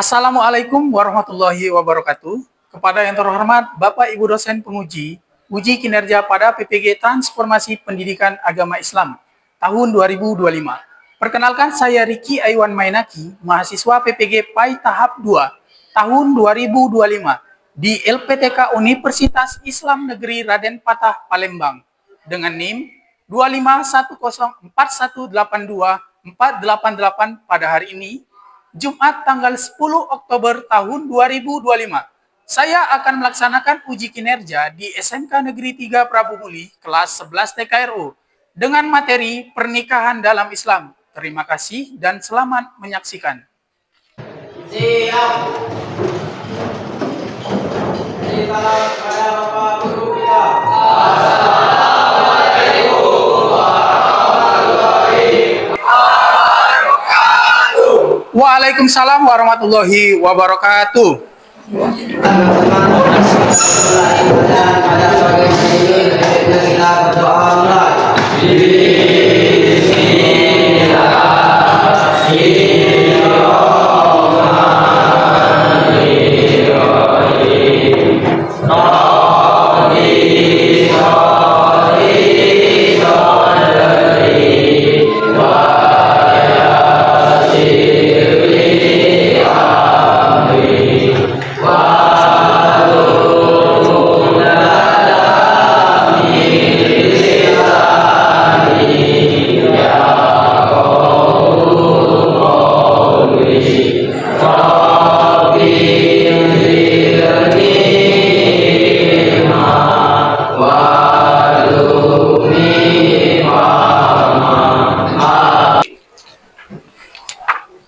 Assalamualaikum warahmatullahi wabarakatuh. Kepada yang terhormat Bapak Ibu dosen penguji, uji kinerja pada PPG Transformasi Pendidikan Agama Islam tahun 2025. Perkenalkan, saya Riki Aiwan Mainaki, mahasiswa PPG PAI tahap 2 tahun 2025 di LPTK Universitas Islam Negeri Raden Patah Palembang dengan NIM 25104182488 pada hari ini, Jumat tanggal 10 Oktober tahun 2025. Saya akan melaksanakan uji kinerja di SMK Negeri 3 Prabu Muli kelas 11 TKRU dengan materi pernikahan dalam Islam. Terima kasih dan selamat menyaksikan. Siap. Salam kepada Bapak Guru kita. Waalaikumsalam warahmatullahi wabarakatuh. Pada sore ini kita berdoa mulai.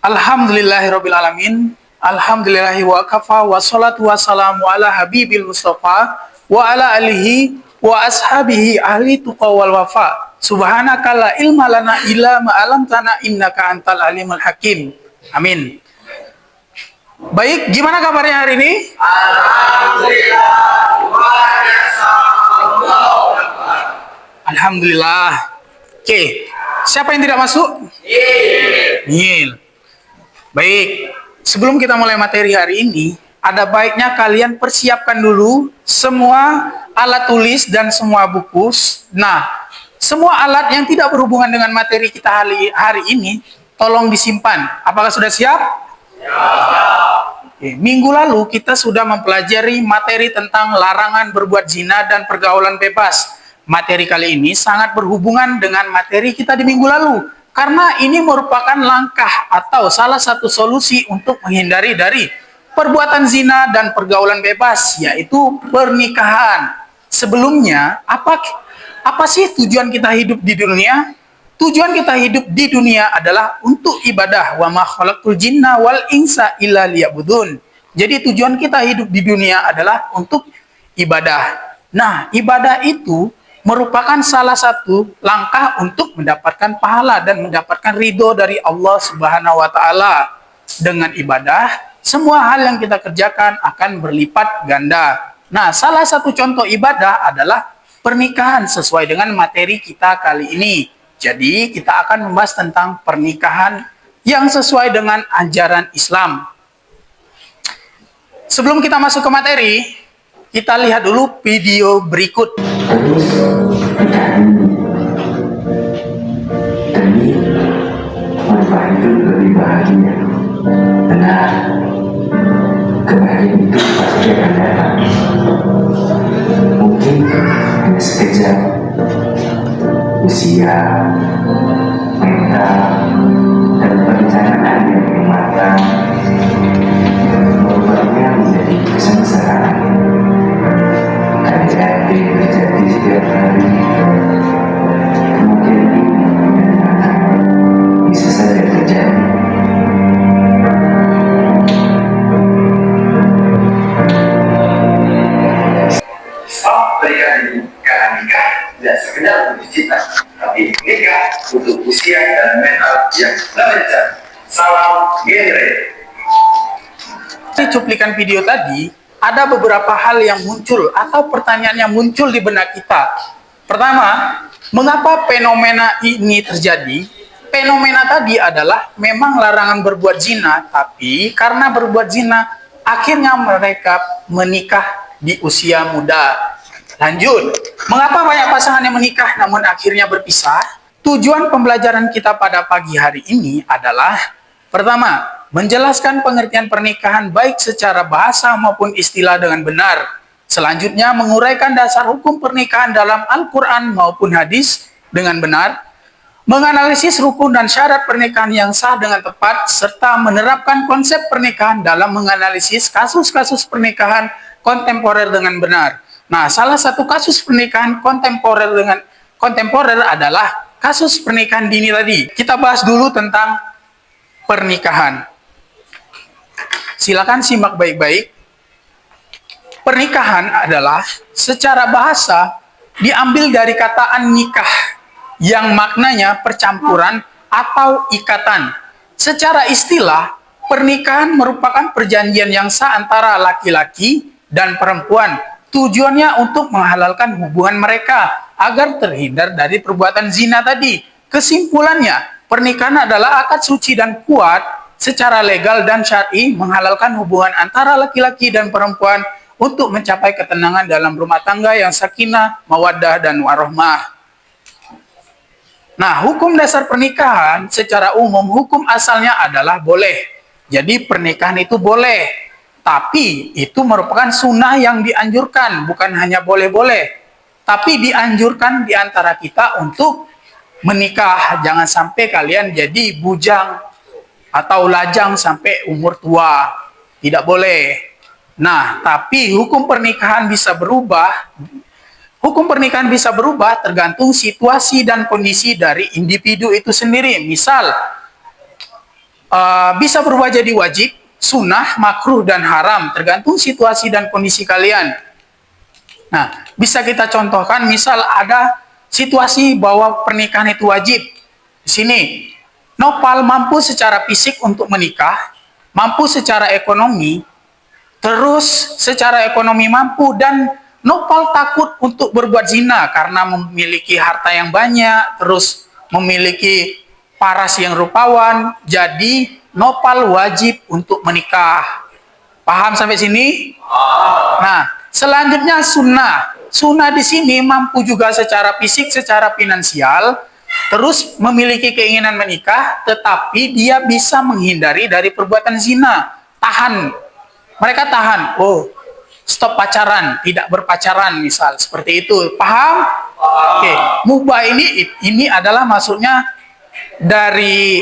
Alhamdulillahirrabbilalamin. Alhamdulillahi wa kafa wa salatu wa salamu ala habibil mustafa wa ala alihi wa ashabihi ahli tuqa wal wafa. Subhanaka la ilma lana illa ma 'allamtana innaka antal alimul hakim. Amin. Baik, gimana kabarnya hari ini? Alhamdulillah. Oke, siapa yang tidak masuk? Nil. Baik, sebelum kita mulai materi hari ini, ada baiknya kalian persiapkan dulu semua alat tulis dan semua buku. Nah, semua alat yang tidak berhubungan dengan materi kita hari ini, tolong disimpan. Apakah sudah siap? Oke, minggu lalu kita sudah mempelajari materi tentang larangan berbuat zina dan pergaulan bebas. Materi kali ini sangat berhubungan dengan materi kita di minggu lalu. Karena ini merupakan langkah atau salah satu solusi untuk menghindari dari perbuatan zina dan pergaulan bebas, yaitu pernikahan. Sebelumnya, apa sih tujuan kita hidup di dunia? Tujuan kita hidup di dunia adalah untuk ibadah. Wa ma khalaqtul jinna wal insa illa liya'budun. Jadi tujuan kita hidup di dunia adalah untuk ibadah. Nah, ibadah itu merupakan salah satu langkah untuk mendapatkan pahala dan mendapatkan ridho dari Allah Subhanahu wa Ta'ala. Dengan ibadah, semua hal yang kita kerjakan akan berlipat ganda. Nah, salah satu contoh ibadah adalah pernikahan sesuai dengan materi kita kali ini. Jadi, kita akan membahas tentang pernikahan yang sesuai dengan ajaran Islam. Sebelum kita masuk ke materi, kita lihat dulu video berikut. Terus demi merubah hidup lebih bahagia. Benar, kebahagiaan itu pasti akan datang. Mungkin hanya sekejap. Usia, mental, dan perencanaan yang belum matang membuatnya menjadi kesengsaraan. Jadi terjadi setiap hari. Kemungkinan ini bisa saja terjadi. Stop pernikahan ini, karena nikah tidak sekedar untuk cinta, tapi nikah untuk usia dan mental yang lancar. Salam genre. Di cuplikan video tadi, ada beberapa hal yang muncul atau pertanyaan yang muncul di benak kita. Pertama, mengapa fenomena ini terjadi? fenomena tadi adalah memang larangan berbuat zina, tapi karena berbuat zina, akhirnya mereka menikah di usia muda. Lanjut, mengapa banyak pasangan yang menikah namun akhirnya berpisah? Tujuan pembelajaran kita pada pagi hari ini adalah, pertama, menjelaskan pengertian pernikahan baik secara bahasa maupun istilah dengan benar. Selanjutnya, menguraikan dasar hukum pernikahan dalam Al-Quran maupun hadis dengan benar. Menganalisis rukun dan syarat pernikahan yang sah dengan tepat, serta menerapkan konsep pernikahan dalam menganalisis kasus-kasus pernikahan kontemporer dengan benar. Nah, salah satu kasus pernikahan kontemporer adalah kasus pernikahan dini tadi. Kita bahas dulu tentang pernikahan. Silakan simak baik-baik. Pernikahan adalah secara bahasa diambil dari kata an-nikah, yang maknanya percampuran atau ikatan. Secara istilah, pernikahan merupakan perjanjian yang sah antara laki-laki dan perempuan. Tujuannya untuk menghalalkan hubungan mereka agar terhindar dari perbuatan zina tadi. Kesimpulannya, pernikahan adalah akad suci dan kuat secara legal dan syar'i menghalalkan hubungan antara laki-laki dan perempuan untuk mencapai ketenangan dalam rumah tangga yang sakinah, mawaddah, dan warahmah. Nah, hukum dasar pernikahan secara umum, hukum asalnya adalah boleh. Jadi pernikahan itu boleh, tapi itu merupakan sunnah yang dianjurkan, bukan hanya boleh-boleh, tapi dianjurkan di antara kita untuk menikah. Jangan sampai kalian jadi bujang atau lajang sampai umur tua, tidak boleh. Nah, tapi hukum pernikahan bisa berubah. Hukum pernikahan bisa berubah tergantung situasi dan kondisi dari individu itu sendiri. Misal, bisa berubah jadi wajib, sunnah, makruh, dan haram, tergantung situasi dan kondisi kalian. Nah, bisa kita contohkan, misal ada situasi bahwa pernikahan itu wajib. Di sini, Nopal mampu secara fisik untuk menikah, mampu secara ekonomi, terus secara ekonomi mampu, dan Nopal takut untuk berbuat zina karena memiliki harta yang banyak, terus memiliki paras yang rupawan. Jadi Nopal wajib untuk menikah. Paham sampai sini? Nah, selanjutnya sunnah. Sunnah di sini mampu juga secara fisik, secara finansial, terus memiliki keinginan menikah, tetapi dia bisa menghindari dari perbuatan zina. Tahan. Mereka tahan. Oh, stop pacaran, tidak berpacaran, misal seperti itu. Paham? Oke. Mubah ini adalah maksudnya dari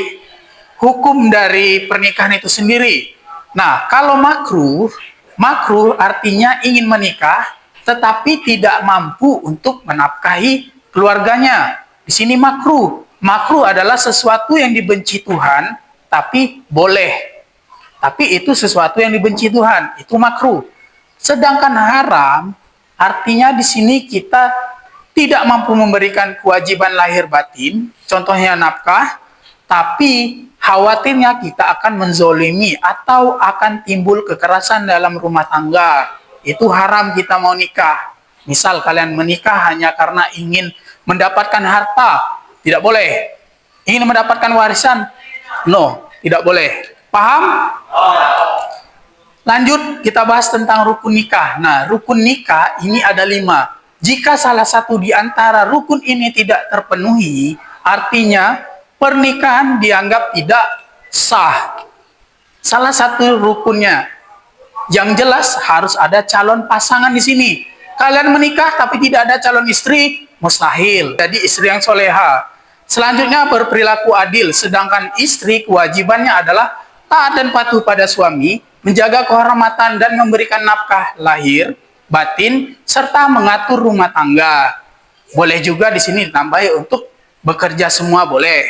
hukum dari pernikahan itu sendiri. Nah, kalau makruh artinya ingin menikah tetapi tidak mampu untuk menafkahi keluarganya. Di sini makruh. Makruh adalah sesuatu yang dibenci Tuhan tapi boleh. Tapi itu sesuatu yang dibenci Tuhan, itu makruh. Sedangkan haram, artinya di sini kita tidak mampu memberikan kewajiban lahir batin, contohnya nafkah, tapi khawatirnya kita akan menzolimi atau akan timbul kekerasan dalam rumah tangga. Itu haram kita mau nikah. Misal kalian menikah hanya karena ingin mendapatkan harta, tidak boleh. Ingin mendapatkan warisan, no, tidak boleh. Paham? Lanjut, kita bahas tentang rukun nikah. Nah, rukun nikah ini ada 5. Jika salah satu di antara rukun ini tidak terpenuhi, artinya pernikahan dianggap tidak sah. Salah satu rukunnya, yang jelas harus ada calon pasangan di sini. Kalian menikah tapi tidak ada calon istri, mustahil. Jadi istri yang soleha. Selanjutnya berperilaku adil, sedangkan istri kewajibannya adalah taat dan patuh pada suami, menjaga kehormatan dan memberikan nafkah lahir, batin, serta mengatur rumah tangga. Boleh juga di sini ditambahi untuk bekerja semua boleh.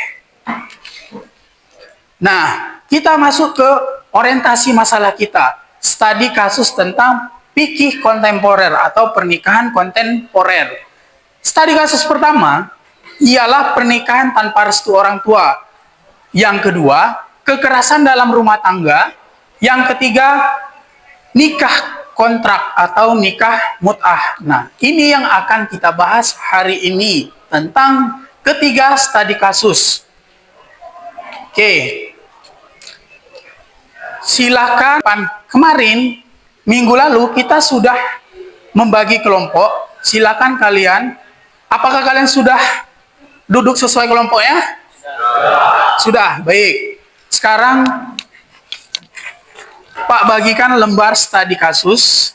Nah, kita masuk ke orientasi masalah kita. Studi kasus tentang fikih kontemporer atau pernikahan kontemporer. Studi kasus pertama ialah pernikahan tanpa restu orang tua. Yang kedua, kekerasan dalam rumah tangga. Yang ketiga, nikah kontrak atau nikah mut'ah. Nah, ini yang akan kita bahas hari ini tentang ketiga studi kasus. Oke, silakan. Kemarin minggu lalu kita sudah membagi kelompok. Silakan kalian. Apakah kalian sudah duduk sesuai kelompoknya? Sudah, baik. Sekarang Pak bagikan lembar studi kasus.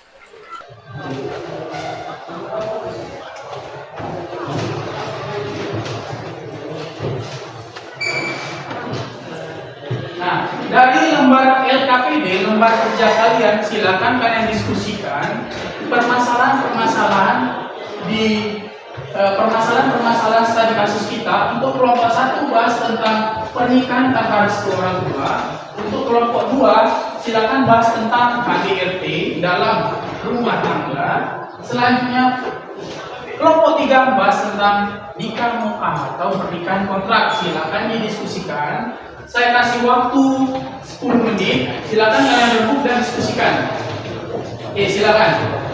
Nah, dari lembar LKPD, lembar kerja kalian, silakan kalian diskusikan permasalahan-permasalahan di permasalahan-permasalahan studi kasus kita. Untuk kelompok 1 bahas tentang pernikahan tanpa restu orang tua. Untuk kelompok 2 silakan bahas tentang KDRT dalam rumah tangga. Selanjutnya kelompok 3 membahas tentang nikah mukah atau pernikahan kontrak. Silakan didiskusikan. Saya kasih waktu 10 menit. Silakan kalian rebut dan diskusikan. Oke, silakan.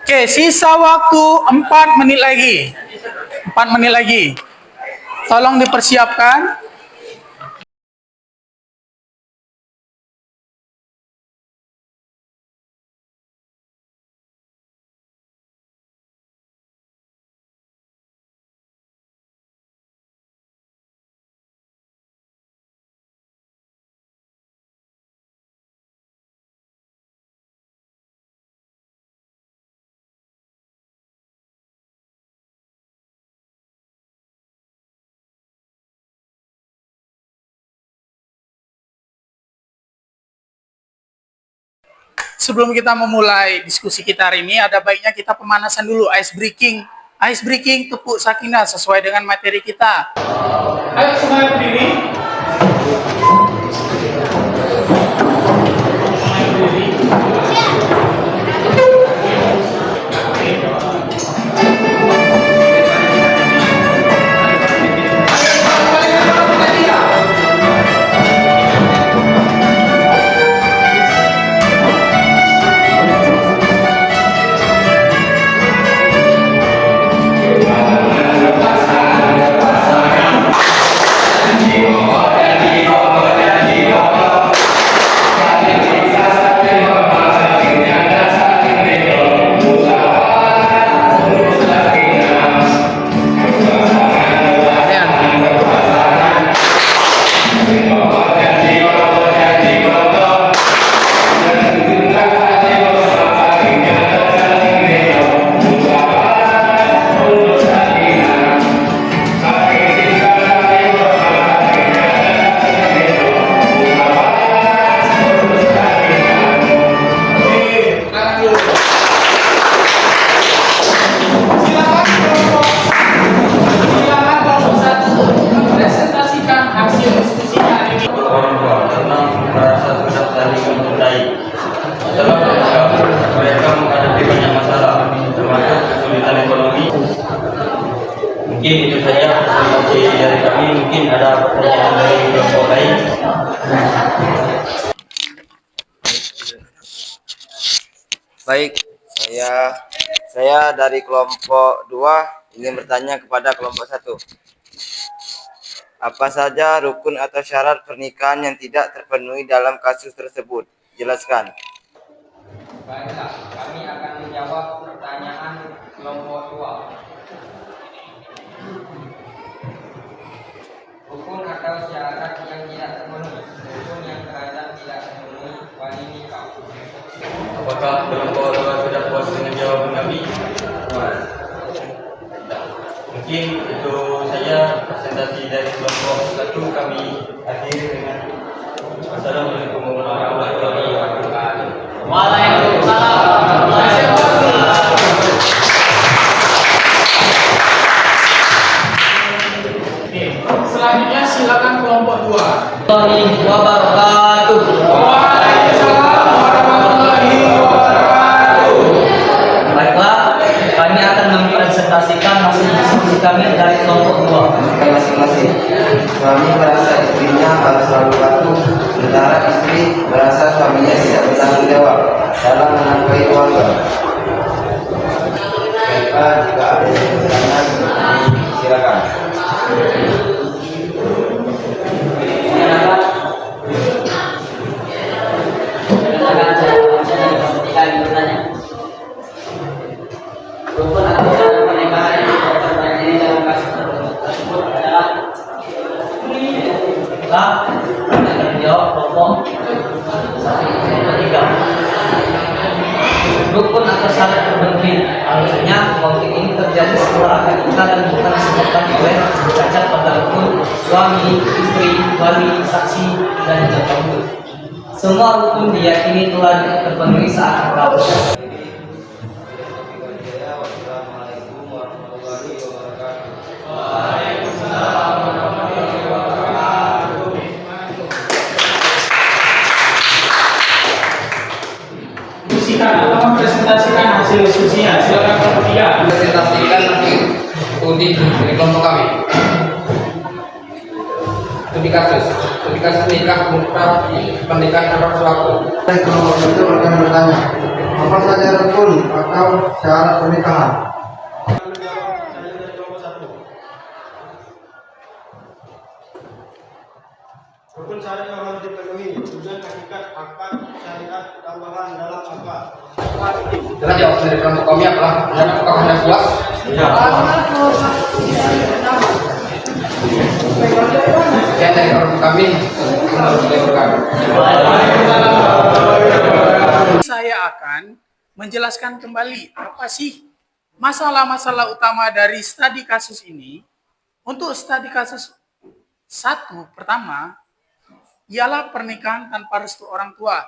Oke, sisa waktu 4 menit lagi. 4 menit lagi. Tolong dipersiapkan. Sebelum kita memulai diskusi kita hari ini, ada baiknya kita pemanasan dulu, ice breaking. Ice breaking, tepuk sakinah sesuai dengan materi kita. Ayo semuanya berdiri. Semuanya berdiri. Mungkin itu saja presentasi dari kami. Mungkin ada pertanyaan dari kelompok lain. Baik, saya dari kelompok 2 ingin bertanya kepada kelompok 1. Apa saja rukun atau syarat pernikahan yang tidak terpenuhi dalam kasus tersebut? Jelaskan. Baiklah, kami akan menjawab pertanyaan kelompok 2. Rukun atau syarat yang tidak terpenuhi. Rukun yang terhadap tidak terpenuhi wali nikah. Apakah kelompok 2 sudah puas dengan jawaban kami? Mungkin itu saja presentasi dari kelompok 1 kami akhiri dengan Assalamualaikum warahmatullahi wabarakatuh. Waalaikumsalam warahmatullahi wabarakatuh. Oke, selanjutnya silakan kelompok 2. Warahmatullahi wabarakatuh. Waalaikumsalam warahmatullahi wabarakatuh. Baiklah, kami akan mempresentasikan hasil diskusi kami dari kelompok 2. Masing-masing suami merasa istrinya harus selalu patuh, sementara istri merasa suaminya tidak bertanggung jawab dalam menafkahi keluarga. Maka jika ada yang bertanya, silakan. Rukun atau syarat pernikahan yang terjadi dalam kasus tersebut adalah akan menjawab kelompok 3. Rukun atau syarat terpenuhi. Alasannya konflik ini terjadi setelah akad nikah dan bukan disebabkan oleh cacat pada rukun suami, istri, wali, saksi, dan jabatan. Semua rukun diyakini telah terpenuhi saat akad. Wassalamualaikum warahmatullahi wabarakatuh. Diskusikan atau mempresentasikan hasil diskusinya. Silakan kelompok 3. Presentasikan hasil studi dari kelompok kami. Studi kasus nikah mutlak pernikahan antar suatu. Kelompok itu akan bertanya, apa saja rukun atau syarat pernikahan? Rukun syarat yang harus dipenuhi, tujuan hakikat akad syariat tambahan dalam akad. Jelas jawab dari kelompok kami adalah dan apakah Anda puas? Sekian dari kelompok kami. Saya akan menjelaskan kembali apa sih masalah-masalah utama dari studi kasus ini. Untuk studi kasus 1 pertama ialah pernikahan tanpa restu orang tua.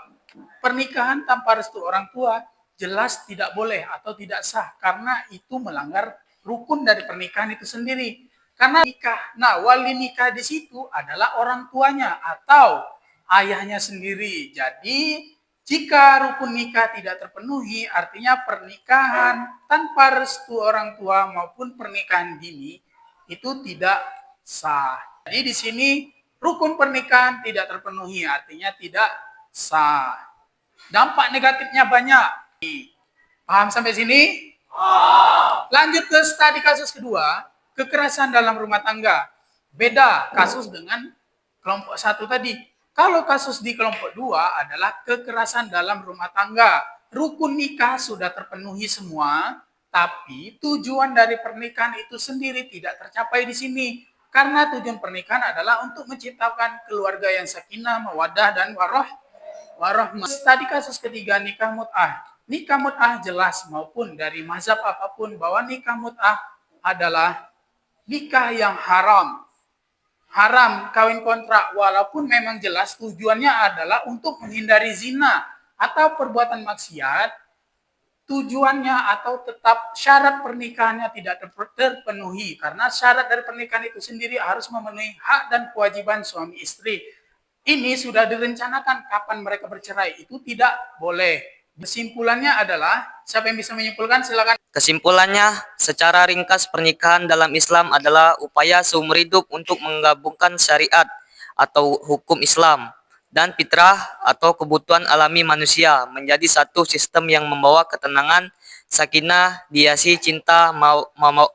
Pernikahan tanpa restu orang tua jelas tidak boleh atau tidak sah karena itu melanggar rukun dari pernikahan itu sendiri. Karena nikah, nah wali nikah di situ adalah orang tuanya atau ayahnya sendiri. Jadi jika rukun nikah tidak terpenuhi, artinya pernikahan tanpa restu orang tua maupun pernikahan dini itu tidak sah. Jadi di sini rukun pernikahan tidak terpenuhi, artinya tidak sah. Dampak negatifnya banyak. Paham sampai sini? Lanjut ke studi kasus kedua, kekerasan dalam rumah tangga. Beda kasus dengan kelompok 1 tadi. Kalau kasus di kelompok 2 adalah kekerasan dalam rumah tangga. Rukun nikah sudah terpenuhi semua, tapi tujuan dari pernikahan itu sendiri tidak tercapai di sini. Karena tujuan pernikahan adalah untuk menciptakan keluarga yang sakinah, mawaddah, dan warahmah. Tadi kasus ketiga nikah mut'ah. Nikah mut'ah jelas maupun dari mazhab apapun bahwa nikah mut'ah adalah nikah yang haram. Haram kawin kontrak walaupun memang jelas tujuannya adalah untuk menghindari zina atau perbuatan maksiat. Tujuannya atau tetap syarat pernikahannya tidak terpenuhi karena syarat dari pernikahan itu sendiri harus memenuhi hak dan kewajiban suami istri. Ini sudah direncanakan kapan mereka bercerai, itu tidak boleh. Kesimpulannya adalah, siapa yang bisa menyimpulkan silakan. Kesimpulannya, secara ringkas pernikahan dalam Islam adalah upaya seumur hidup untuk menggabungkan syariat atau hukum Islam dan fitrah atau kebutuhan alami manusia menjadi satu sistem yang membawa ketenangan, sakinah, dihiasi cinta,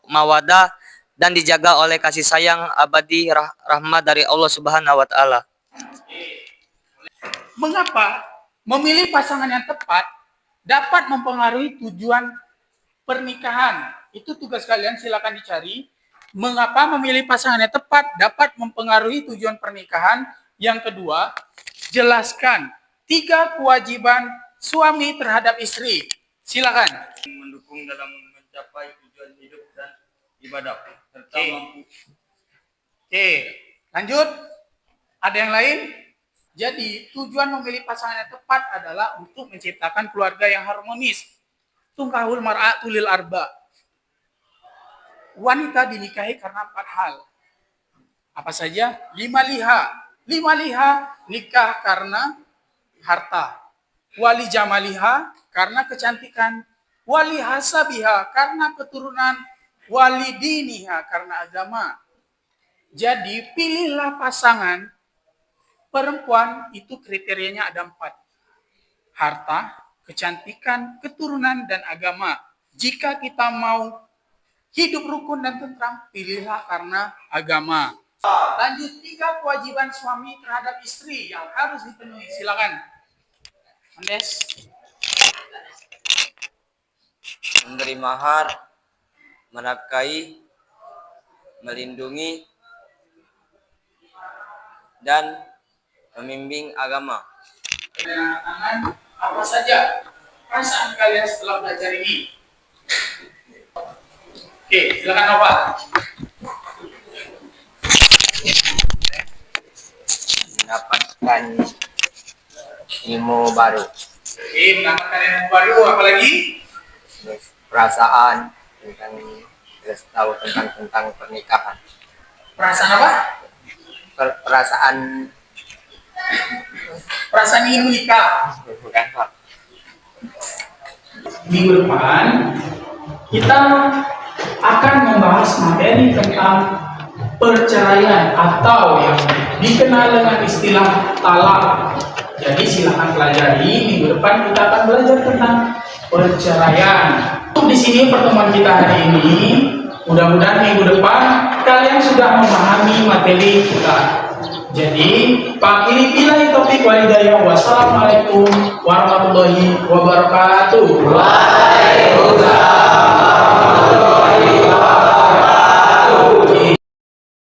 mawadah, dan dijaga oleh kasih sayang abadi rahmat dari Allah Subhanahu wa Ta'ala. Mengapa memilih pasangan yang tepat dapat mempengaruhi tujuan pernikahan. Itu tugas kalian, silakan dicari. Mengapa memilih pasangan yang tepat dapat mempengaruhi tujuan pernikahan. Yang kedua, jelaskan 3 kewajiban suami terhadap istri. Silakan. Mendukung dalam mencapai tujuan hidup dan ibadah serta mampu. Oke, lanjut. Ada yang lain? Jadi, tujuan memilih pasangan yang tepat adalah untuk menciptakan keluarga yang harmonis. Tungkahul mar'atu lil arba. Wanita dinikahi karena 4 hal. Apa saja? 5 liha. 5 liha nikah karena harta. Wali jamaliha karena kecantikan. Wali hasabiha karena keturunan. Wali diniha karena agama. Jadi pilihlah pasangan perempuan itu kriterianya ada 4. Harta, kecantikan, keturunan, dan agama. Jika kita mau hidup rukun dan tentram, pilihlah karena agama. Lanjut, 3 kewajiban suami terhadap istri yang harus dipenuhi. Silakan. Andes. Memberi mahar, menafkahi, melindungi, dan membimbing agama. Dengan tangan, apa saja perasaan kalian setelah belajar ini? Oke, silakan Nova. Mendapatkan ilmu baru, Oke, mendapatkan ilmu baru, apa lagi? perasaan tentang tahu tentang pernikahan, Perasaan apa? perasaan Perasaan ingin menikah. bukan Pak. Minggu depan kita akan membahas materi tentang perceraian atau yang dikenal dengan istilah talak. Jadi silakan pelajari. Minggu depan kita akan belajar tentang perceraian. Di sini pertemuan kita hari ini. Mudah-mudahan minggu depan kalian sudah memahami materi kita. Jadi, pakili billahi taufiq wal hidayah. Wassalamualaikum warahmatullahi wabarakatuh. Waalaikumsalam.